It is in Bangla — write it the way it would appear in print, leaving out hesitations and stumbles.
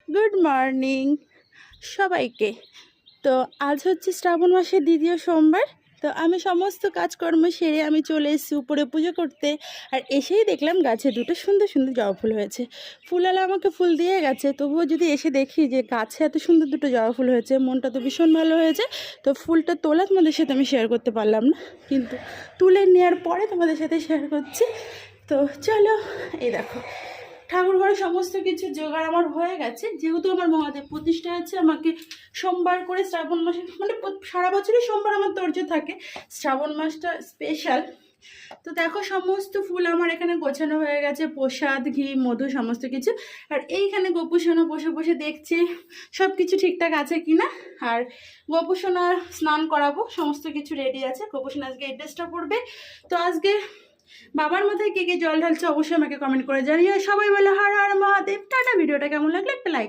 গুড মর্নিং সবাইকে। তো আজ হচ্ছে শ্রাবণ মাসের দ্বিতীয় সোমবার। তো আমি সমস্ত কাজকর্ম সেরে আমি চলে এসেছি উপরে পুজো করতে। আর এসেই দেখলাম গাছে দুটো সুন্দর সুন্দর জবা ফুল হয়েছে। ফুলওয়ালা আমাকে ফুল দিয়ে গেছে, তবুও যদি এসে দেখি যে গাছে এত সুন্দর দুটো জবা ফুল হয়েছে, মনটা তো ভীষণ ভালো হয়েছে। তো ফুলটা তোলা তোমাদের সাথে আমি শেয়ার করতে পারলাম না, কিন্তু তুলে নেওয়ার পরে তোমাদের সাথে শেয়ার করছি। তো চলো, এই দেখো ঠাকুর ঘরে সমস্ত কিছু জোগাড় আমার হয়ে গেছে। যেহেতু আমার মহাদেব প্রতিষ্ঠা আছে, আমাকে সোমবার করে শ্রাবণ মাসে মানে সারা বছরই সোমবার আমার তোর্য থাকে, শ্রাবণ মাসটা স্পেশাল। তো দেখো সমস্ত ফুল আমার এখানে গোছানো হয়ে গেছে, প্রসাদ ঘি মধু সমস্ত কিছু। আর এইখানে গোপুসোনা বসে বসে দেখছে সব কিছু ঠিকঠাক আছে কিনা। আর গোপুসোনা স্নান করাবো, সমস্ত কিছু রেডি আছে। গোপুসোনা আজকে এই ড্রেসটা পরবে। তো আজকে বাবার মাথায় কে কে জল ঢালছে অবশ্যই আমাকে কমেন্ট করে জানিয়ে। সবাই বলে হর হর মহাদেব। টাটা। ভিডিওটা কেমন লাগলো একটা লাইক।